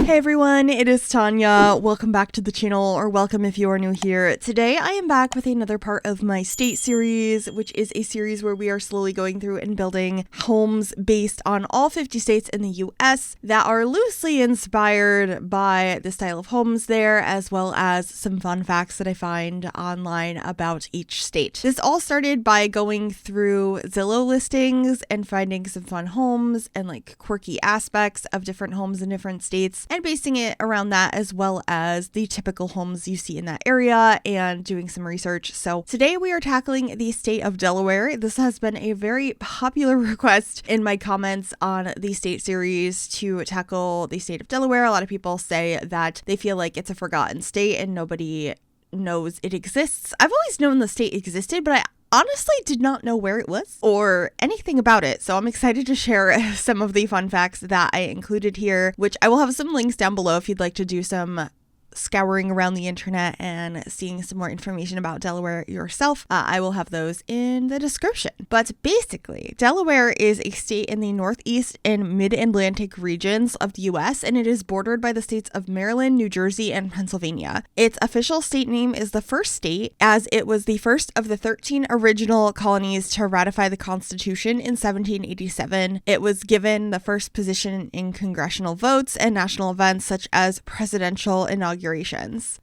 Hey everyone, it is Tanya. Welcome back to the channel, or welcome if you are new here. Today I am back with another part of my state series, which is a series where we are slowly going through and building homes based on all 50 states in the US that are loosely inspired by the style of homes there, as well as some fun facts that I find online about each state. This all started by going through Zillow listings and finding some fun homes and like quirky aspects of different homes in different states, and basing it around that, as well as the typical homes you see in that area, and doing some research. So today we are tackling the state of Delaware. This has been a very popular request in my comments on the state series to tackle the state of Delaware. A lot of people say that they feel like it's a forgotten state and nobody knows it exists. I've always known the state existed, but I honestly did not know where it was or anything about it. So I'm excited to share some of the fun facts that I included here, which I will have some links down below if you'd like to do some scouring around the internet and seeing some more information about Delaware yourself. I will have those in the description. But basically, Delaware is a state in the Northeast and Mid-Atlantic regions of the US, and it is bordered by the states of Maryland, New Jersey, and Pennsylvania. Its official state name is the First State, as it was the first of the 13 original colonies to ratify the Constitution in 1787. It was given the first position in congressional votes and national events such as presidential inaugurations.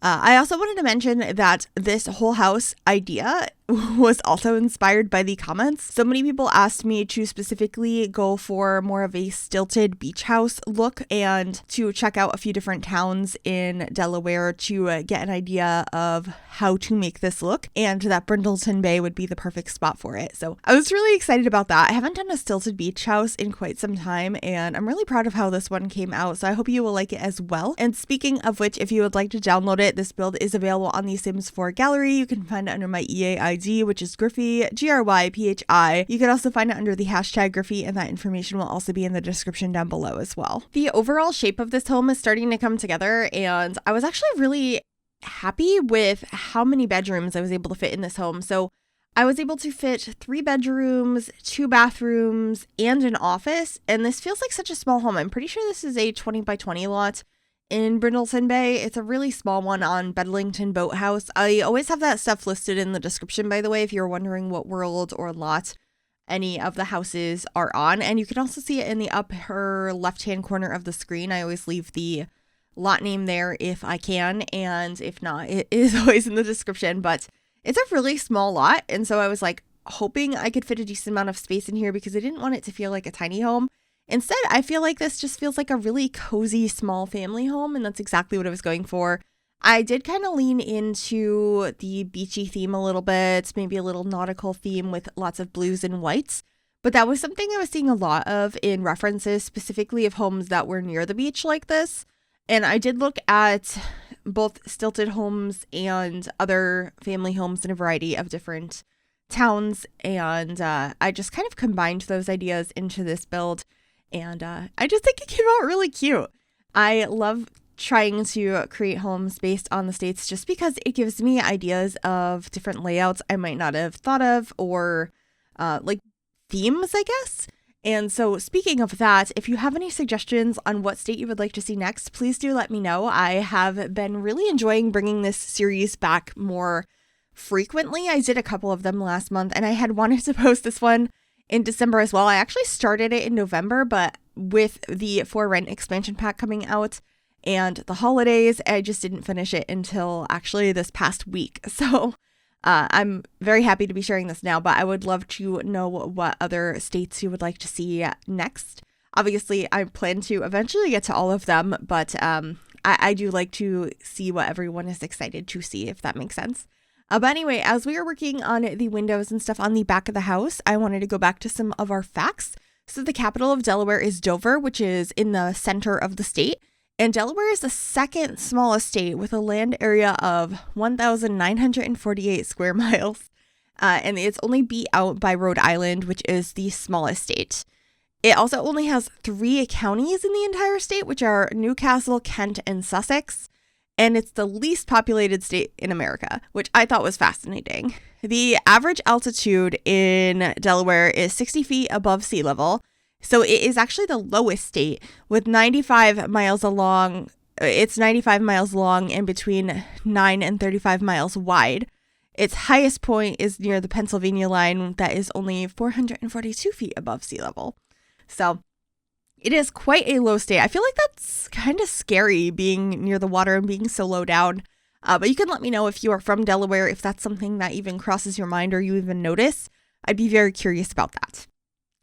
I also wanted to mention that this whole house idea was also inspired by the comments. So many people asked me to specifically go for more of a stilted beach house look and to check out a few different towns in Delaware to get an idea of how to make this look, and that Brindleton Bay would be the perfect spot for it. So I was really excited about that. I haven't done a stilted beach house in quite some time, and I'm really proud of how this one came out. So I hope you will like it as well. And speaking of which, if you would like to download it, this build is available on the Sims 4 gallery. You can find it under my EA ID, which is Gryphi, Gryphi. You can also find it under the hashtag Gryphi, and that information will also be in the description down below as well. The overall shape of this home is starting to come together, and I was actually really happy with how many bedrooms I was able to fit in this home. So I was able to fit 3 bedrooms, 2 bathrooms, and an office, and this feels like such a small home. I'm pretty sure this is a 20 by 20 lot in Brindleton Bay. It's a really small one on Beddlington Boathouse. I always have that stuff listed in the description, by the way, if you're wondering what world or lot any of the houses are on. And you can also see it in the upper left-hand corner of the screen. I always leave the lot name there if I can, and if not, it is always in the description. But it's a really small lot, and so I was like hoping I could fit a decent amount of space in here because I didn't want it to feel like a tiny home. Instead, I feel like this just feels like a really cozy small family home, and that's exactly what I was going for. I did kind of lean into the beachy theme a little bit, maybe a little nautical theme with lots of blues and whites, but that was something I was seeing a lot of in references specifically of homes that were near the beach like this. And I did look at both stilted homes and other family homes in a variety of different towns, and I just kind of combined those ideas into this build. And I just think it came out really cute. I love trying to create homes based on the states just because it gives me ideas of different layouts I might not have thought of, or like themes, I guess. And so speaking of that, if you have any suggestions on what state you would like to see next, please do let me know. I have been really enjoying bringing this series back more frequently. I did a couple of them last month, and I had wanted to post this one in December as well. I actually started it in November, but with the For Rent expansion pack coming out and the holidays, I just didn't finish it until actually this past week. So I'm very happy to be sharing this now, but I would love to know what other states you would like to see next. Obviously, I plan to eventually get to all of them, but I do like to see what everyone is excited to see, if that makes sense. But anyway, as we are working on the windows and stuff on the back of the house, I wanted to go back to some of our facts. So the capital of Delaware is Dover, which is in the center of the state. And Delaware is the second smallest state with a land area of 1,948 square miles. And it's only beat out by Rhode Island, which is the smallest state. It also only has 3 counties in the entire state, which are Newcastle, Kent, and Sussex. And it's the least populated state in America, which I thought was fascinating. The average altitude in Delaware is 60 feet above sea level. So it is actually the lowest state with 95 miles along. It's 95 miles long and between 9 and 35 miles wide. Its highest point is near the Pennsylvania line that is only 442 feet above sea level. So it is quite a low state. I feel like that's kind of scary being near the water and being so low down. But you can let me know if you are from Delaware, if that's something that even crosses your mind or you even notice. I'd be very curious about that.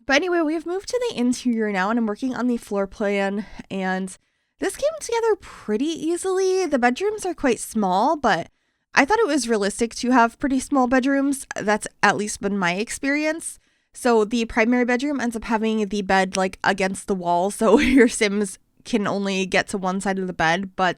But anyway, we've moved to the interior now and I'm working on the floor plan, and this came together pretty easily. The bedrooms are quite small, but I thought it was realistic to have pretty small bedrooms. That's at least been my experience. So the primary bedroom ends up having the bed like against the wall, so your Sims can only get to one side of the bed. But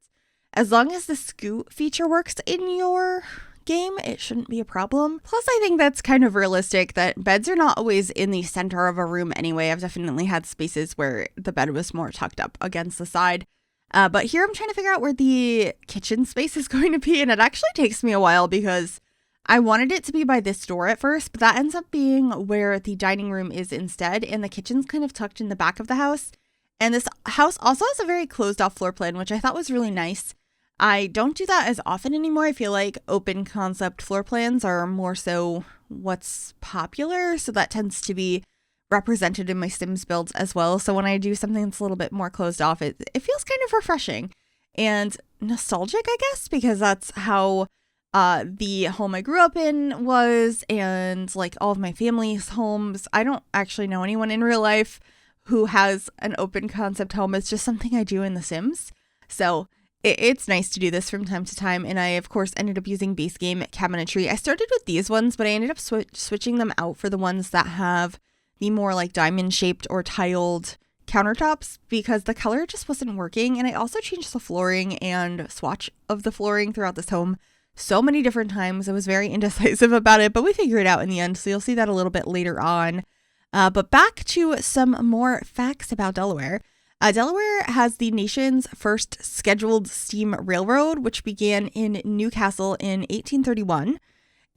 as long as the scoot feature works in your game, it shouldn't be a problem. Plus, I think that's kind of realistic that beds are not always in the center of a room anyway. I've definitely had spaces where the bed was more tucked up against the side. But here I'm trying to figure out where the kitchen space is going to be, and it actually takes me a while because I wanted it to be by this door at first, but that ends up being where the dining room is instead, and the kitchen's kind of tucked in the back of the house. And this house also has a very closed off floor plan, which I thought was really nice. I don't do that as often anymore. I feel like open concept floor plans are more so what's popular, so that tends to be represented in my Sims builds as well. So when I do something that's a little bit more closed off, it feels kind of refreshing and nostalgic, I guess, because that's how the home I grew up in was, and like all of my family's homes. I don't actually know anyone in real life who has an open concept home. It's just something I do in The Sims. So it's nice to do this from time to time. And I, of course, ended up using base game cabinetry. I started with these ones, but I ended up switching them out for the ones that have the more like diamond shaped or tiled countertops because the color just wasn't working. And I also changed the flooring and swatch of the flooring throughout this home so many different times. I was very indecisive about it, but we figured it out in the end. So you'll see that a little bit later on. But back to some more facts about Delaware. Delaware has the nation's first scheduled steam railroad, which began in Newcastle in 1831.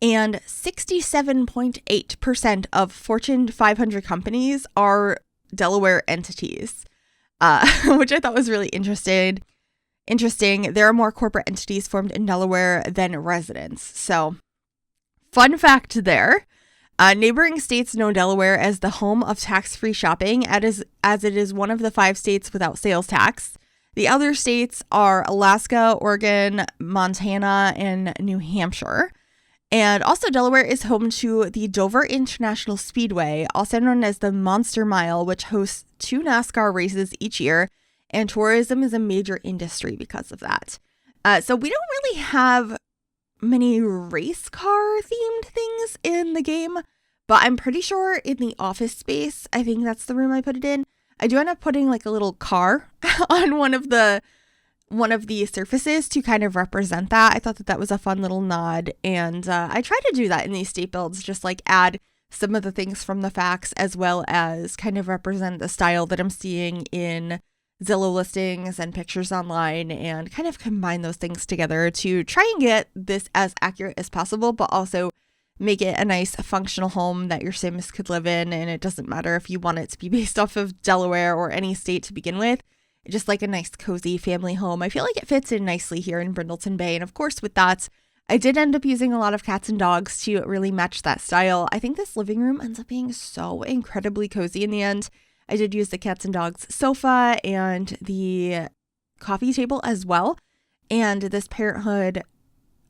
And 67.8% of Fortune 500 companies are Delaware entities, which I thought was really interesting. There are more corporate entities formed in Delaware than residents. So, fun fact there. Neighboring states know Delaware as the home of tax-free shopping, as it is one of the 5 states without sales tax. The other states are Alaska, Oregon, Montana, and New Hampshire. And also Delaware is home to the Dover International Speedway, also known as the Monster Mile, which hosts 2 NASCAR races each year, and tourism is a major industry because of that. So we don't really have many race car themed things in the game, but I'm pretty sure in the office space, I think that's the room I put it in, I do end up putting like a little car on one of the surfaces to kind of represent that. I thought that was a fun little nod, and I try to do that in these state builds, just like add some of the things from the facts as well as kind of represent the style that I'm seeing in Zillow listings and pictures online, and kind of combine those things together to try and get this as accurate as possible, but also make it a nice functional home that your Sims could live in. And it doesn't matter if you want it to be based off of Delaware or any state to begin with. Just like a nice cozy family home. I feel like it fits in nicely here in Brindleton Bay. And of course with that, I did end up using a lot of cats and dogs to really match that style. I think this living room ends up being so incredibly cozy in the end. I did use the cats and dogs sofa and the coffee table as well, and this Parenthood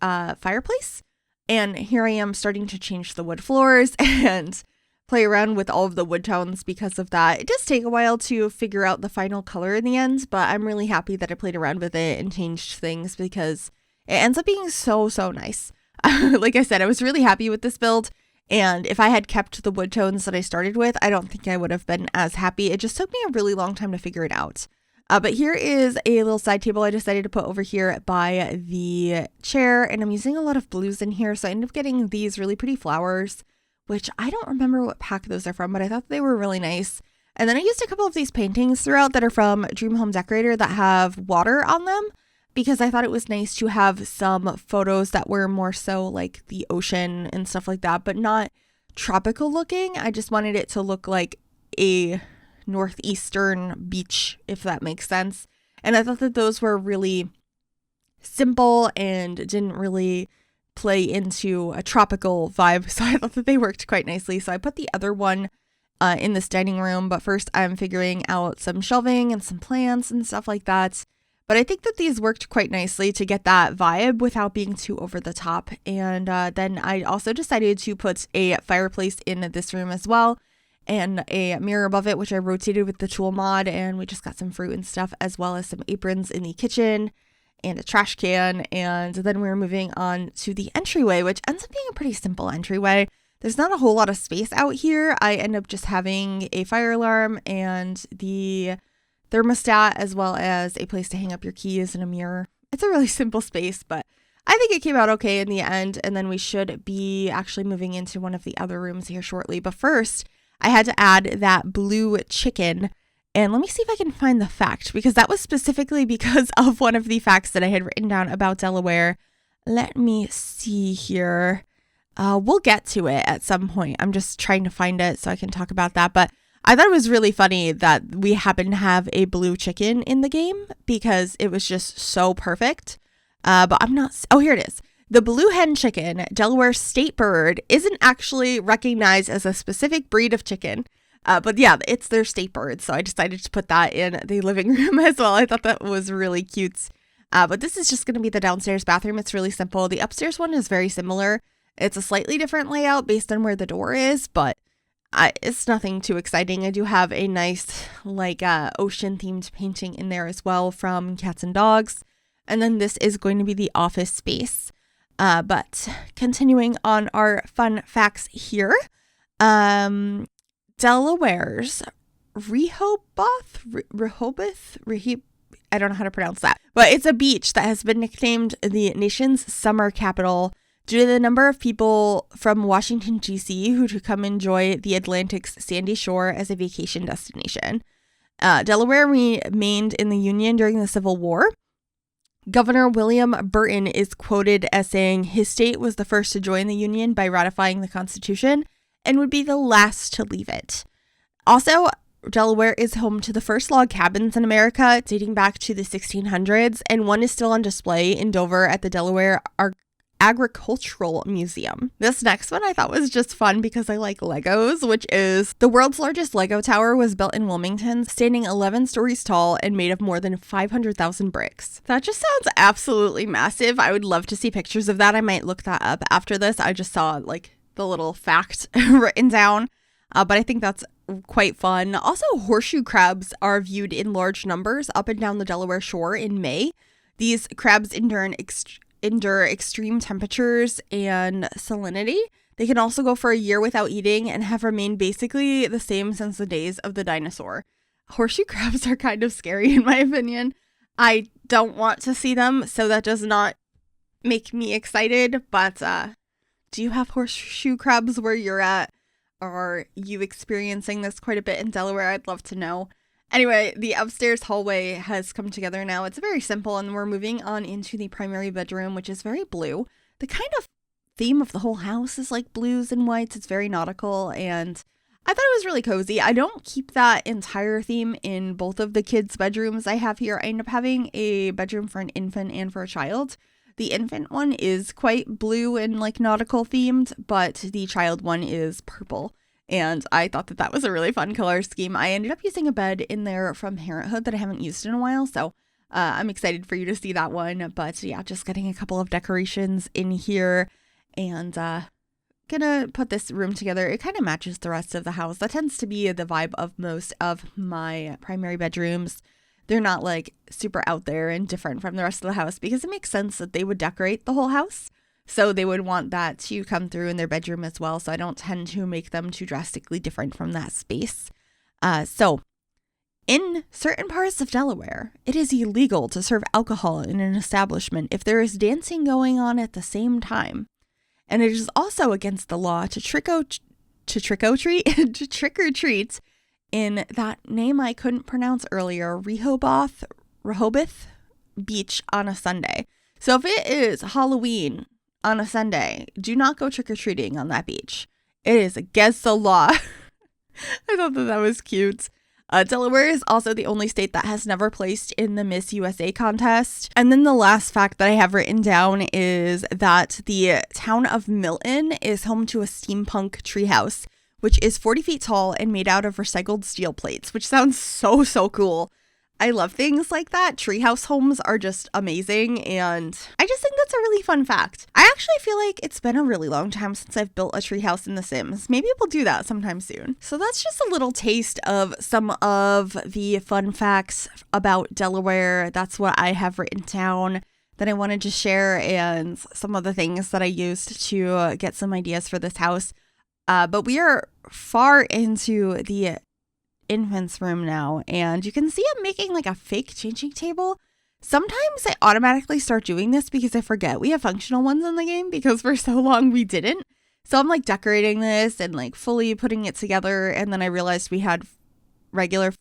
fireplace. And here I am starting to change the wood floors and play around with all of the wood tones because of that. It does take a while to figure out the final color in the end, but I'm really happy that I played around with it and changed things because it ends up being so nice. Like I said, I was really happy with this build. And if I had kept the wood tones that I started with, I don't think I would have been as happy. It just took me a really long time to figure it out. But here is a little side table I decided to put over here by the chair. And I'm using a lot of blues in here. So I ended up getting these really pretty flowers, which I don't remember what pack those are from, but I thought they were really nice. And then I used a couple of these paintings throughout that are from Dream Home Decorator that have water on them, because I thought it was nice to have some photos that were more so like the ocean and stuff like that, but not tropical looking. I just wanted it to look like a northeastern beach, if that makes sense. And I thought that those were really simple and didn't really play into a tropical vibe. So I thought that they worked quite nicely. So I put the other one in this dining room. But first I'm figuring out some shelving and some plants and stuff like that. But I think that these worked quite nicely to get that vibe without being too over the top. And then I also decided to put a fireplace in this room as well, and a mirror above it, which I rotated with the tool mod. And we just got some fruit and stuff, as well as some aprons in the kitchen and a trash can. And then we're moving on to the entryway, which ends up being a pretty simple entryway. There's not a whole lot of space out here. I end up just having a fire alarm and the thermostat, as well as a place to hang up your keys and a mirror. It's a really simple space, but I think it came out okay in the end. And then we should be actually moving into one of the other rooms here shortly. But first, I had to add that blue chicken. And let me see if I can find the fact, because that was specifically because of one of the facts that I had written down about Delaware. Let me see here. We'll get to it at some point. I'm just trying to find it so I can talk about that. But I thought it was really funny that we happen to have a blue chicken in the game, because it was just so perfect. But I'm not. Oh, here it is. The blue hen chicken, Delaware's state bird, isn't actually recognized as a specific breed of chicken. But yeah, it's their state bird. So I decided to put that in the living room as well. I thought that was really cute. But this is just going to be the downstairs bathroom. It's really simple. The upstairs one is very similar. It's a slightly different layout based on where the door is, but it's nothing too exciting. I do have a nice ocean themed painting in there as well from Cats and Dogs. And then this is going to be the office space. But continuing on our fun facts here, Delaware's Rehoboth, I don't know how to pronounce that, but it's a beach that has been nicknamed the nation's summer capital due to the number of people from Washington, D.C. who come enjoy the Atlantic's sandy shore as a vacation destination. Delaware remained in the Union during the Civil War. Governor William Burton is quoted as saying his state was the first to join the Union by ratifying the Constitution and would be the last to leave it. Also, Delaware is home to the first log cabins in America, dating back to the 1600s, and one is still on display in Dover at the Delaware Agricultural Museum. This next one I thought was just fun because I like Legos, which is the world's largest Lego tower was built in Wilmington, standing 11 stories tall and made of more than 500,000 bricks. That just sounds absolutely massive. I would love to see pictures of that. I might look that up after this. I just saw the little fact written down, but I think that's quite fun. Also, horseshoe crabs are viewed in large numbers up and down the Delaware shore in May. These crabs endure extreme temperatures and salinity. They can also go for a year without eating and have remained basically the same since the days of the dinosaur. Horseshoe crabs are kind of scary in my opinion. I don't want to see them, so that does not make me excited, but do you have horseshoe crabs where you're at? Are you experiencing this quite a bit in Delaware? I'd love to know. Anyway, the upstairs hallway has come together now. It's very simple, and we're moving on into the primary bedroom, which is very blue. The kind of theme of the whole house is like blues and whites. It's very nautical, and I thought it was really cozy. I don't keep that entire theme in both of the kids' bedrooms I have here. I end up having a bedroom for an infant and for a child. The infant one is quite blue and nautical themed, but the child one is purple. And I thought that was a really fun color scheme. I ended up using a bed in there from Parenthood that I haven't used in a while, so I'm excited for you to see that one. But yeah, just getting a couple of decorations in here and gonna put this room together. It kind of matches the rest of the house. That tends to be the vibe of most of my primary bedrooms. They're not super out there and different from the rest of the house because it makes sense that they would decorate the whole house. So they would want that to come through in their bedroom as well. So I don't tend to make them too drastically different from that space. So in certain parts of Delaware, it is illegal to serve alcohol in an establishment if there is dancing going on at the same time. And it is also against the law to trick or treat in that name I couldn't pronounce earlier, Rehoboth Beach on a Sunday. So if it is Halloween on a Sunday, do not go trick-or-treating on that beach. It is against the law. I thought that was cute. Delaware is also the only state that has never placed in the Miss USA contest. And then the last fact that I have written down is that the town of Milton is home to a steampunk treehouse, which is 40 feet tall and made out of recycled steel plates, which sounds so cool. I love things like that. Treehouse homes are just amazing, and I just think that's a really fun fact. I actually feel like it's been a really long time since I've built a treehouse in The Sims. Maybe we'll do that sometime soon. So that's just a little taste of some of the fun facts about Delaware. That's what I have written down that I wanted to share, and some of the things that I used to get some ideas for this house. But we are far into the infant's room now, and you can see I'm making like a fake changing table. Sometimes I automatically start doing this because I forget we have functional ones in the game because for so long we didn't. So I'm like decorating this and like fully putting it together, and then I realized we had regular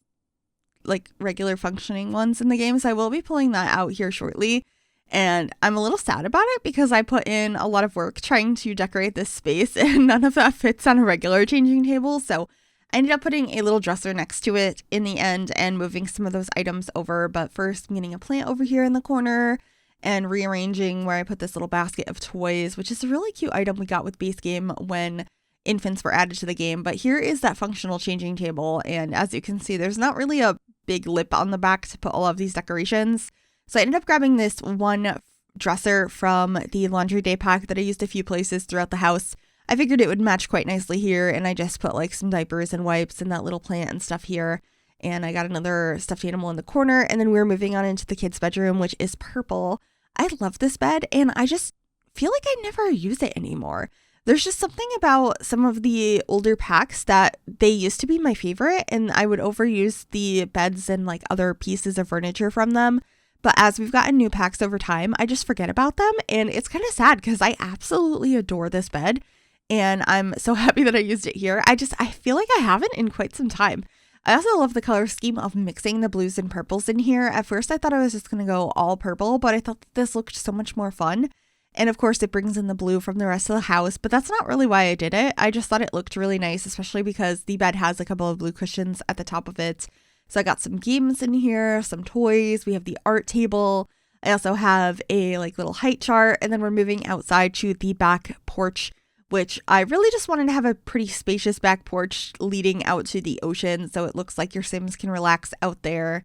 functioning ones in the game, so I will be pulling that out here shortly. And I'm a little sad about it because I put in a lot of work trying to decorate this space and none of that fits on a regular changing table. So I ended up putting a little dresser next to it in the end and moving some of those items over. But first, I'm getting a plant over here in the corner and rearranging where I put this little basket of toys, which is a really cute item we got with base game when infants were added to the game. But here is that functional changing table. And as you can see, there's not really a big lip on the back to put all of these decorations. So I ended up grabbing this one dresser from the laundry day pack that I used a few places throughout the house. I figured it would match quite nicely here, and I just put like some diapers and wipes and that little plant and stuff here. And I got another stuffed animal in the corner, and then we're moving on into the kids' bedroom, which is purple. I love this bed, and I just feel like I never use it anymore. There's just something about some of the older packs that they used to be my favorite, and I would overuse the beds and like other pieces of furniture from them. But as we've gotten new packs over time, I just forget about them, and it's kind of sad because I absolutely adore this bed. And I'm so happy that I used it here. I feel like I haven't in quite some time. I also love the color scheme of mixing the blues and purples in here. At first, I thought I was just going to go all purple, but I thought that this looked so much more fun. And of course, it brings in the blue from the rest of the house, but that's not really why I did it. I just thought it looked really nice, especially because the bed has a couple of blue cushions at the top of it. So I got some games in here, some toys. We have the art table. I also have a like little height chart, and then we're moving outside to the back porch, which I really just wanted to have a pretty spacious back porch leading out to the ocean, so it looks like your Sims can relax out there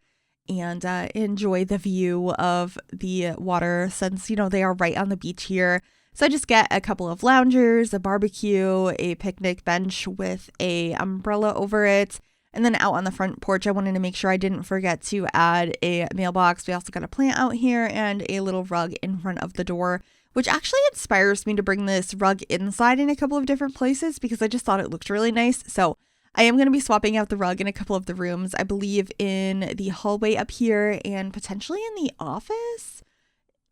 and enjoy the view of the water since, you know, they are right on the beach here. So I just get a couple of loungers, a barbecue, a picnic bench with a umbrella over it. And then out on the front porch, I wanted to make sure I didn't forget to add a mailbox. We also got a plant out here and a little rug in front of the door, which actually inspires me to bring this rug inside in a couple of different places because I just thought it looked really nice. So I am going to be swapping out the rug in a couple of the rooms, I believe in the hallway up here and potentially in the office.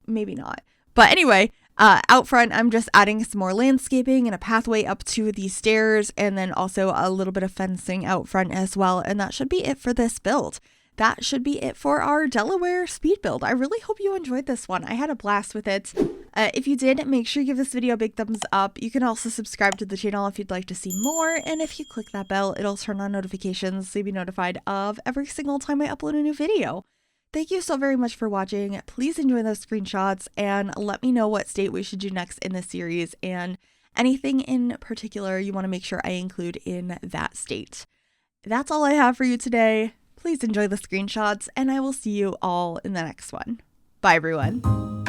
Maybe not. But anyway, out front, I'm just adding some more landscaping and a pathway up to the stairs, and then also a little bit of fencing out front as well. And that should be it for this build. That should be it for our Delaware speed build. I really hope you enjoyed this one. I had a blast with it. If you did, make sure you give this video a big thumbs up. You can also subscribe to the channel if you'd like to see more. And if you click that bell, it'll turn on notifications so you'll be notified of every single time I upload a new video. Thank you so very much for watching. Please enjoy those screenshots and let me know what state we should do next in this series and anything in particular you want to make sure I include in that state. That's all I have for you today. Please enjoy the screenshots, and I will see you all in the next one. Bye, everyone.